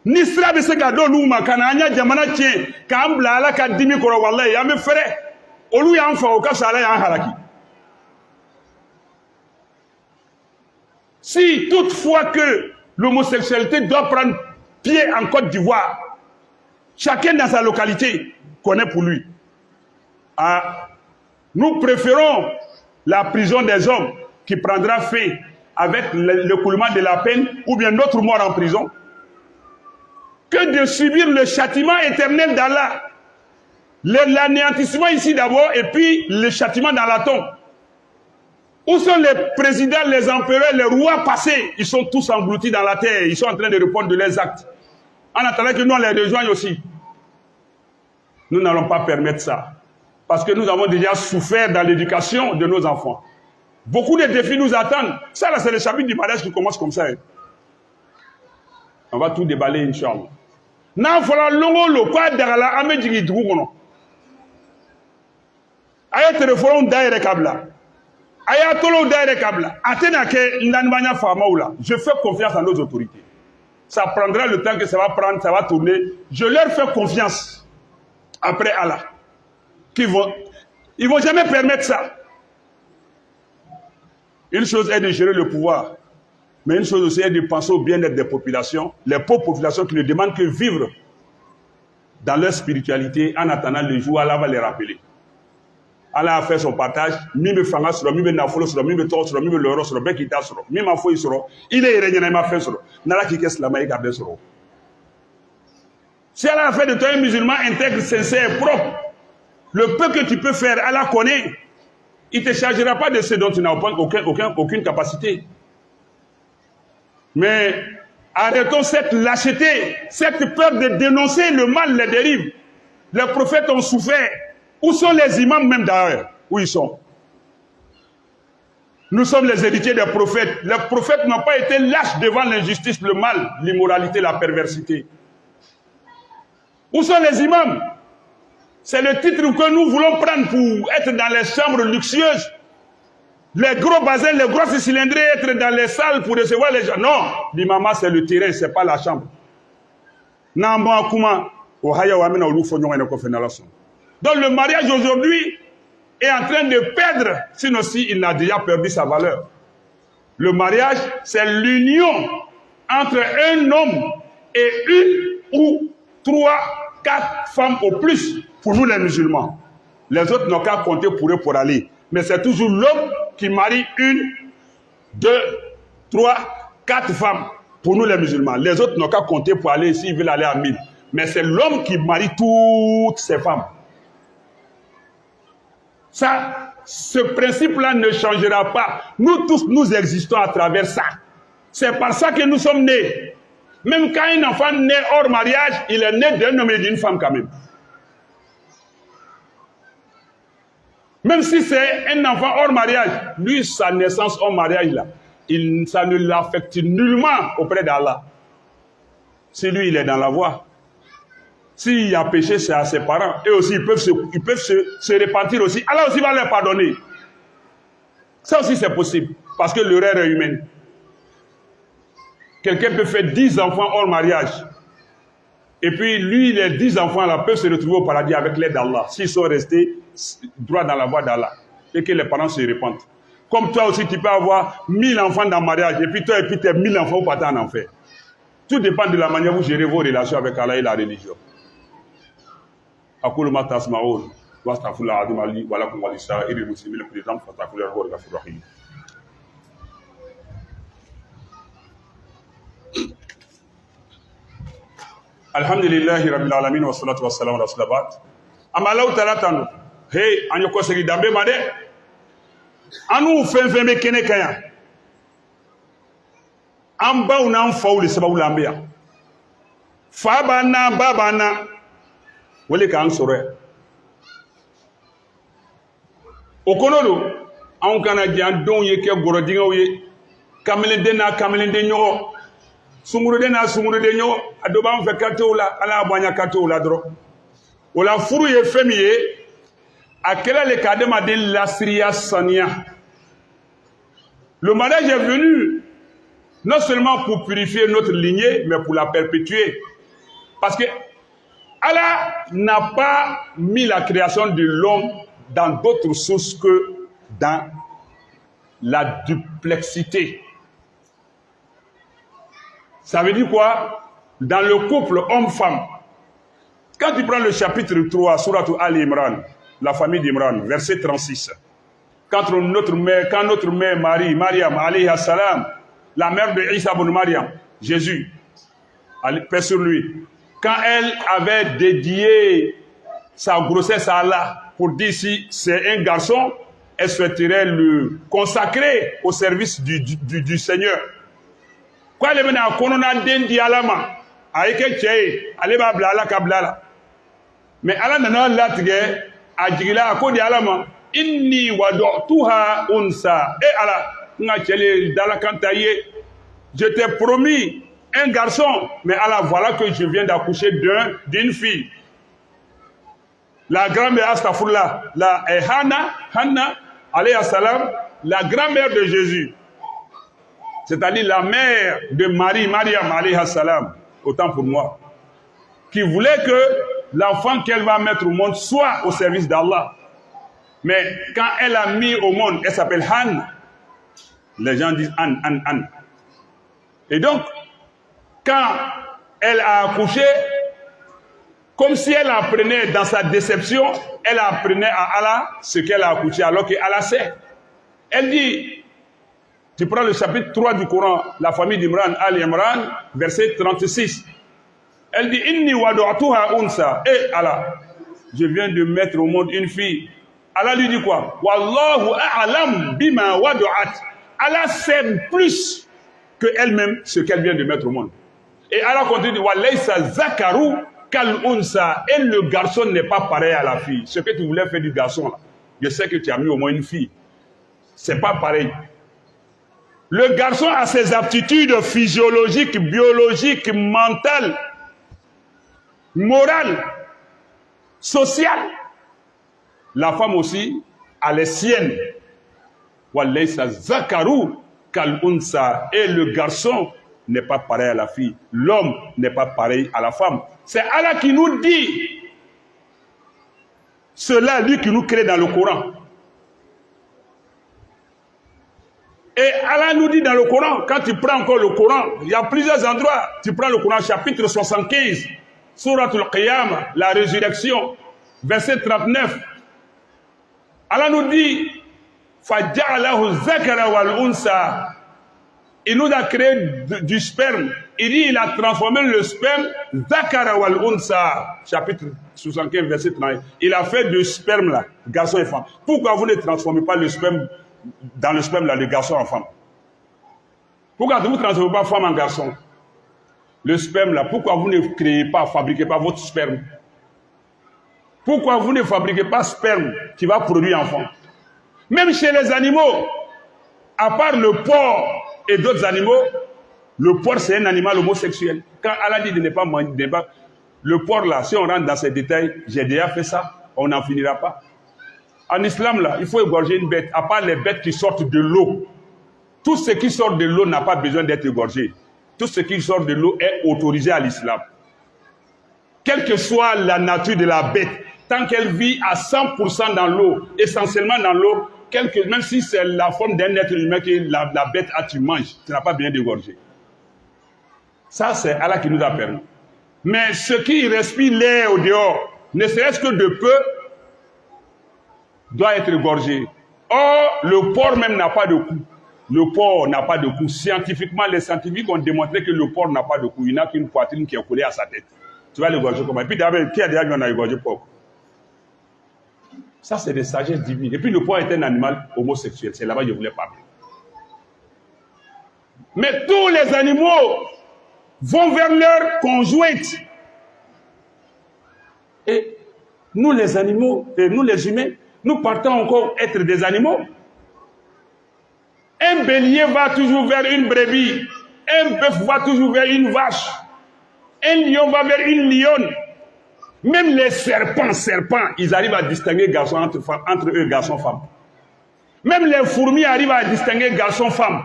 Ni sira be se ka do lu makana anya jamana tie ka ambla ala ka dimi koro wallahi ya me fere. Olu ya nfa o ka sala ya haraki. Si toutefois que l'homosexualité doit prendre pied en Côte d'Ivoire, chacun dans sa localité connaît pour lui. Ah, nous préférons la prison des hommes qui prendra fin avec l'écoulement de la peine ou bien notre mort en prison que de subir le châtiment éternel d'Allah. L'anéantissement ici d'abord et puis le châtiment dans la tombe. Où sont les présidents, les empereurs, les rois passés? Ils sont tous engloutis dans la terre. Ils sont en train de répondre de leurs actes. En attendant que nous, on les rejoigne aussi. Nous n'allons pas permettre ça. Parce que nous avons déjà souffert dans l'éducation de nos enfants. Beaucoup de défis nous attendent. Ça, là, c'est le chapitre du mariage qui commence comme ça. On va tout déballer, Inch'Allah. Nan fala longo lo kwa dagala ame jigi dugu kono. Aya téléphone daire kabla. Aya tolo daire kabla. Atena ke ndanbanya famaoula. Je fais confiance à nos autorités. Ça prendra le temps que ça va prendre, ça va tourner. Je leur fais confiance. Après Allah. Ils vont jamais permettre ça. Une chose est de gérer le pouvoir. Mais une chose aussi est de penser au bien-être des populations, les pauvres populations qui ne demandent que vivre dans leur spiritualité en attendant le jour où Allah va les rappeler. Allah a fait son partage, mime fanga sura, mime nafolo sura, mime toro sura, mime loro sura, bekita sura, mime afoyi sura, il est régnant ma fait sura, nala qui qu'est-ce la maïka ben sura. Si Allah a fait de toi un musulman intègre, sincère, propre, le peu que tu peux faire, Allah connaît, il ne te chargera pas de ce dont tu n'as aucune capacité. Mais arrêtons cette lâcheté, cette peur de dénoncer le mal, les dérives. Les prophètes ont souffert. Où sont les imams même d'ailleurs? Où ils sont? Nous sommes les héritiers des prophètes. Les prophètes n'ont pas été lâches devant l'injustice, le mal, l'immoralité, la perversité. Où sont les imams? C'est le titre que nous voulons prendre pour être dans les chambres luxueuses. Les gros bassins, les grosses cylindrées, être dans les salles pour recevoir les gens. Non, l'imama c'est le terrain, c'est pas la chambre. Donc le mariage aujourd'hui est en train de perdre, sinon si il a déjà perdu sa valeur. Le mariage, c'est l'union entre un homme et une ou 3, 4 femmes au plus, pour nous les musulmans. Les autres n'ont qu'à compter pour eux pour aller. Mais c'est toujours l'homme qui marie 1, 2, 3, 4 femmes. Pour nous les musulmans, les autres n'ont qu'à compter pour aller s'ils veulent aller à 1000. Mais c'est l'homme qui marie toutes ses femmes. Ça, ce principe-là ne changera pas. Nous tous, nous existons à travers ça. C'est par ça que nous sommes nés. Même quand un enfant naît hors mariage, il est né d'un homme et d'une femme quand même. Même si c'est un enfant hors mariage, lui, sa naissance hors mariage, là, ça ne l'affecte nullement auprès d'Allah. Si lui, il est dans la voie. S'il y a péché, c'est à ses parents. Eux aussi, ils peuvent se repentir aussi. Allah aussi va leur pardonner. Ça aussi, c'est possible. Parce que l'erreur est humaine. Quelqu'un peut faire 10 enfants hors mariage. Et puis, lui, les 10 enfants-là peuvent se retrouver au paradis avec l'aide d'Allah. S'ils sont restés droit dans la voie d'Allah. Et que les parents se repentent. Comme toi aussi, tu peux avoir 1000 enfants dans le mariage. Et puis toi, et puis tes 1000 enfants, vous partez en enfer. Tout dépend de la manière dont vous gérez vos relations avec Allah et la religion. أقول ما تسمعون واستغفر الله العظيم لي ولكم ولسائر المسلمين في الإسلام فاستغفروه هو الغفور الرحيم. الحمد لله رب العالمين والصلاة والسلام على رسول الله. أما لو تلاتانو hey أنيو كوسري دامبي مادة أنو فين بكنة كيا أم باو نام فاول سبب لامبيا فابانا بابانا wole kan sɔrɔ o kɔnɔ don anw kana jan denw ye kɛ gɔrɔdingɛw ye kamelenden n'a kamelenden ɲɔgɔn sunguruden n'a sunguruden ɲɔgɔn a dɔ b'an fɛ quartier la ala y'a bɔ an ɲa quartier la dɔrɔn o la furu ye fɛn min ye a kɛra le ka adamaden lasiriya saniya. Le mariage est venu non seulement pour purifier notre lignée mais pour la perpétuer parce que Allah n'a pas mis la création de l'homme dans d'autres sources que dans la duplexité. Ça veut dire quoi? Dans le couple homme-femme. Quand tu prends le chapitre 3, Sourate Al-Imran, la famille d'Imran, verset 36, quand notre mère Marie, Mariam, alayhi salam, la mère de Isa ibn Mariam, Jésus, paix sur lui, quand elle avait dédié sa grossesse à Allah pour dire si c'est un garçon, elle souhaiterait le consacrer au service du Seigneur. Quand elle est à Konona Dendi Alama, avec elle, elle va blala kablala. Mais Allah n'a pas tigé à Djigila à Kodi Alama. Inni wadotuha unsa. Et Allah, n'a tchele dala kantaye. Je t'ai promis un garçon, mais Allah, voilà que je viens d'accoucher d'une fille. La grand-mère Astafoullah, la Hanna, alayhi salam, la grand-mère de Jésus, c'est-à-dire la mère de Marie, Mariam, alayhi salam, autant pour moi, qui voulait que l'enfant qu'elle va mettre au monde soit au service d'Allah. Mais quand elle a mis au monde, elle s'appelle Han, les gens disent Han. Et donc, quand elle a accouché, comme si elle apprenait dans sa déception, elle apprenait à Allah ce qu'elle a accouché, alors qu'Allah sait. Elle dit, tu prends le chapitre 3 du Coran, la famille d'Imran, Al-Imran, verset 36. Elle dit, Inni wadu'atuha unsa. Et Allah, je viens de mettre au monde une fille. Allah lui dit quoi? Wallahu a'lam bima wadu'at. Allah sait plus que elle-même ce qu'elle vient de mettre au monde. Et Allah continue, Walaysa zakaru kal unsa. Et le garçon n'est pas pareil à la fille. Ce que tu voulais faire du garçon, là, je sais que tu as mis au moins une fille. C'est pas pareil. Le garçon a ses aptitudes physiologiques, biologiques, mentales, morales, sociales. La femme aussi a les siennes. Walaysa zakaru kal unsa. Et le garçon n'est pas pareil à la fille. L'homme n'est pas pareil à la femme. C'est Allah qui nous dit cela, lui qui nous crée dans le Coran. Et Allah nous dit dans le Coran, quand tu prends encore le Coran, il y a plusieurs endroits. Tu prends le Coran, chapitre 75, Surat al-Qiyamah, la résurrection, verset 39. Allah nous dit, فَجَعَلَهُ الذَّكَرَ وَالْأُنْثَى. il nous a créé du sperme. Il dit, il a transformé le sperme, Zakara wal Unsa, chapitre 75, verset 30. Il a fait du sperme là, garçon et femme. Pourquoi vous ne transformez pas le sperme, dans le sperme là, le garçon en femme? Pourquoi vous ne transformez pas femme en garçon? Le sperme là, pourquoi vous ne créez pas, fabriquez pas votre sperme? Pourquoi vous ne fabriquez pas sperme qui va produire enfant? Même chez les animaux, à part le porc et d'autres animaux, le porc c'est un animal homosexuel. Quand Allah dit de ne pas manger, le porc là, si on rentre dans ces détails, j'ai déjà fait ça, on n'en finira pas. En islam là, il faut égorger une bête, à part les bêtes qui sortent de l'eau. Tout ce qui sort de l'eau n'a pas besoin d'être égorgé. Tout ce qui sort de l'eau est autorisé à l'islam. Quelle que soit la nature de la bête, tant qu'elle vit à 100% dans l'eau, essentiellement dans l'eau, même si c'est la forme d'un être humain que la bête a, tu manges, tu n'as pas besoin d'égorger. Ça, c'est Allah qui nous a permis. Mais ce qui respire l'air au dehors, ne serait-ce que de peu, doit être égorgé. Or, le porc même n'a pas de cou. Le porc n'a pas de cou. Scientifiquement, les scientifiques ont démontré que le porc n'a pas de cou. Il n'a qu'une poitrine qui est collée à sa tête. Tu vas l'égorger comment? Et puis, d'abord, qui a déjà vu un égorger porc? Ça, c'est des sagesses divines. Et puis, le porc est un animal homosexuel. C'est là-bas que je voulais parler. Mais tous les animaux vont vers leur conjointe. Et nous, les animaux, et nous, les humains, nous partons encore être des animaux. Un bélier va toujours vers une brebis. Un bœuf va toujours vers une vache. Un lion va vers une lionne. Même les serpents, ils arrivent à distinguer garçons entre eux, garçons-femmes. Même les fourmis arrivent à distinguer garçons-femmes.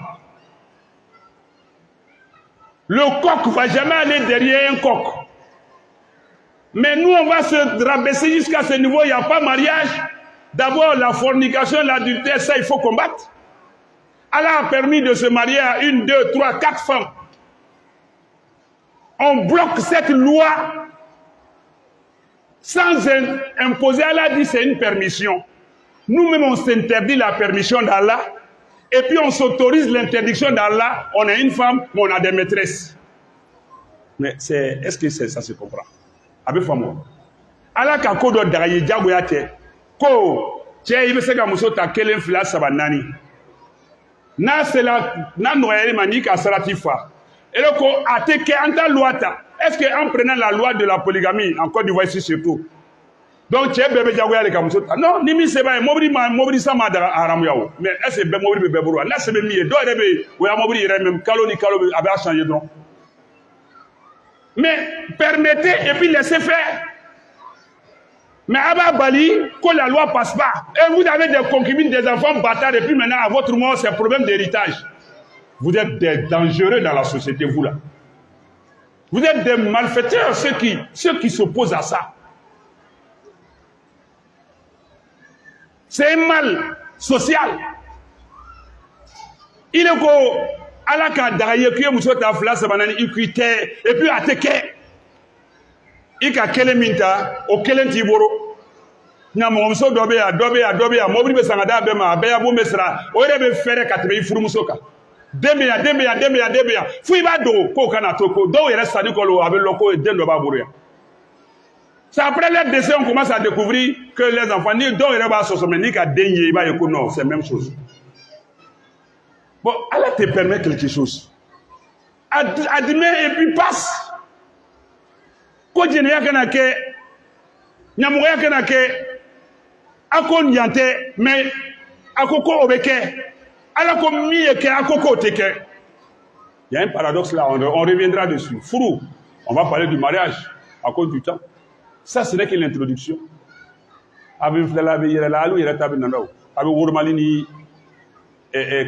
Le coq ne va jamais aller derrière un coq. Mais nous, on va se rabaisser jusqu'à ce niveau, il n'y a pas mariage. D'abord, la fornication, l'adultère, ça, il faut combattre. Allah a permis de se marier à 1, 2, 3, 4 femmes. On bloque cette loi sans imposer. Allah dit c'est une permission. Nous-mêmes, on s'interdit la permission d'Allah. Et puis, on s'autorise l'interdiction d'Allah. On est une femme, mais on a des maîtresses. Mais est-ce que ça se comprend? Avec femme. Allah ka kodo dagaye jagoyate. Ko, tche ibe seka muso ta kelen fila sabanani. Na sela na noyeli mani ka saratifa. Et donc, ateke anta luata. Est-ce qu'en prenant la loi de la polygamie, en Côte d'Ivoire ici surtout, donc tu es bébé jagoya le kamuso. Non, ni mi seba mobri sama da aramu yawo. Mais est-ce que mobri bébé boro? Là c'est mi do rebe ou ya mobri ire même kalo avait changé donc. Mais permettez et puis laissez faire. Mais Abba Bali, que la loi passe pas. Et vous avez des concubines, des enfants bâtards, et puis maintenant, à votre mort, c'est un problème d'héritage. Vous êtes des dangereux dans la société, vous là. Vous êtes des malfaiteurs, ceux qui s'opposent à ça. C'est un mal social. Il est quoi? Allah ka dagaye kuye muso ta fila sabanani ikuite et puis ateke ika kele minta o kelen tiboro na mo muso dobe ya mobri be sangada be ma be ya bo mesra o re be fere ka tebe ifuru muso ka dembe ya fu iba do ko kana to ko do yere sani ko lo abe loko den do ba buru ya. C'est après les décès on commence à découvrir que les enfants ni do yere ba soso mais ni ka denye iba yeko non, c'est même chose. Bon, Allah te permet quelque chose. Admets et puis passe. Ko jene yakana ke nyamugo yakana ke akon yante mais akoko obeke ala ko miye ke akoko teke. Il y a un paradoxe là, on reviendra dessus. Fourou, on va parler du mariage à cause du temps. Ça ce n'est que l'introduction. Abi flala be yere la alu yere tabi nando. Abi wurmalini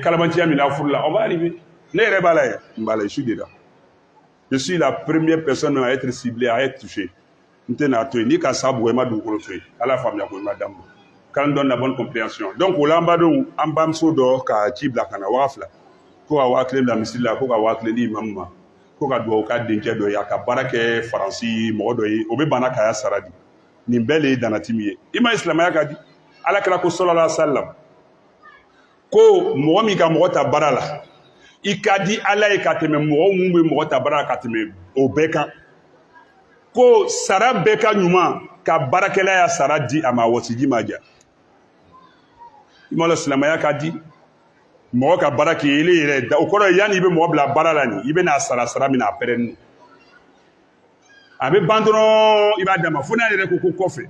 Kalamantia Mina Foula, on va arriver. Je suis dedans. Je suis la première personne à être ciblée, à être touchée. Ni qu'à ça, à la famille, madame. Quand on donne la bonne compréhension. Donc, au lambado, en bamso d'or, qu'à Tibla, qu'à Wafla, qu'à Wakle, la Missila, qu'à Wakle, Mamma, qu'à Douaka, Dinka, Doyaka, Barake, Faransi, Modoy, Obebana, Kaya Saradi. Nimbele, Danatimier. Ima Islamaya dit, à la Krako Solala Salam. Ko mɔgɔ min ka mɔgɔ ta baara la i ka di Ala ye ka tɛmɛ mɔgɔ mun bɛ mɔgɔ ta baara ka tɛmɛ o bɛɛ kan ko sara bɛɛ ka ɲuman ka baarakɛla ya sara di a ma wasiji ma ja i ma lɔn silamɛya ka di mɔgɔ ka baara k'i ye yɛrɛ o kɔrɔ ye yanni i bɛ mɔgɔ bila baara la nin i bɛ n'a sara min na a pɛrɛnni a bɛ ban dɔrɔn i b'a d'a ma fo n'a yɛrɛ ko kɔfɛ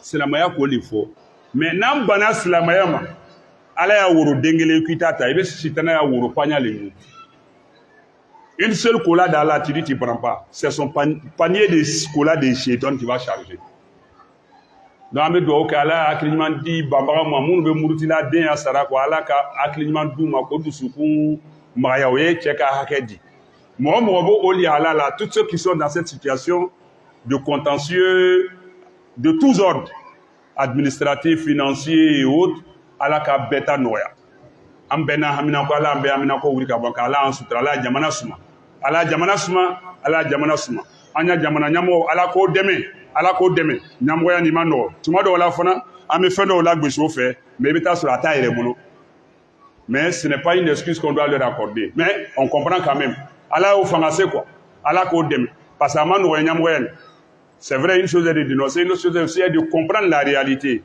silamɛya k'o de fɔ mɛ n'an banna silamɛya ma Ala y'a woro den kelen k'i t'a ta i bɛ sitanɛ y'a woro paɲa le ɲun une seule cola dans la tu dis tu prends pas c'est son panier de cola de chétan qui va charger donc an bɛ dugawu kɛ Ala y'a hakili ɲuman di banbaga ma minnu bɛ murutila den ya sara ko Ala ka hakili ɲuman d'u ma k'o dusukun magaya o ye cɛ ka hakɛ di mɔgɔ mɔgɔ b'o o lihala la tous ceux qui sont dans cette situation de contentieux de tous ordres administratifs financiers et autres Ala ka bɛɛ ta nɔgɔya an bɛɛ n'a hamina ko Ala an bɛɛ hamina ko wuli ka bɔ ka Ala an sutura Ala jamana suma Ala jamana suma Ala jamana suma an ya jamana ɲɛmɔgɔ Ala k'o dɛmɛ ɲɛmɔgɔya nin ma nɔgɔ tuma dɔw la fana an bɛ fɛn dɔw lagosi o fɛ mais i bɛ taa sɔrɔ a t'a yɛrɛ bolo mais ce n'est pas une excuse qu'on doit leur accorder mais on comprend quand même Ala y'o fanga se quoi Ala k'o dɛmɛ parce que a ma nɔgɔ ɲɛmɔgɔya nin c'est vrai une chose est de dénoncer une autre chose aussi est de comprendre la réalité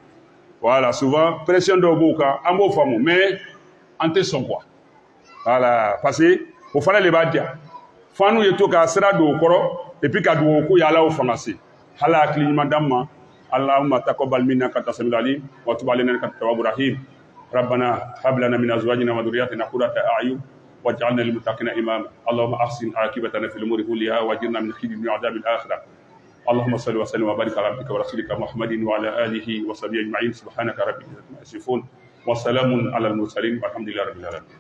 voilà souvent pression dɔw b'o kan an b'o faamu mais an tɛ sɔn quoi voilà parce que o fana de b'a diya fo n'u ye to ka sira don o kɔrɔ et puis ka dugawu k'u ye Ala y'o fanga se Ala hakili ɲuman d'an ma Allahumma taqabbal minna ka anta samiul alim wa tub alayna innaka antat tawwabur rahim ربنا هب لنا من ازواجنا وذرياتنا قرة اعين واجعلنا للمتقين اماما اللهم احسن عاقبتنا في الامور كلها واجرنا من خزي الدنيا وعذاب الاخره اللهم صل وسلم وبارك على عبدك ورسولك محمد وعلى اله وصحبه اجمعين سبحانك رب العزه عما يصفون وسلام على المرسلين والحمد لله رب العالمين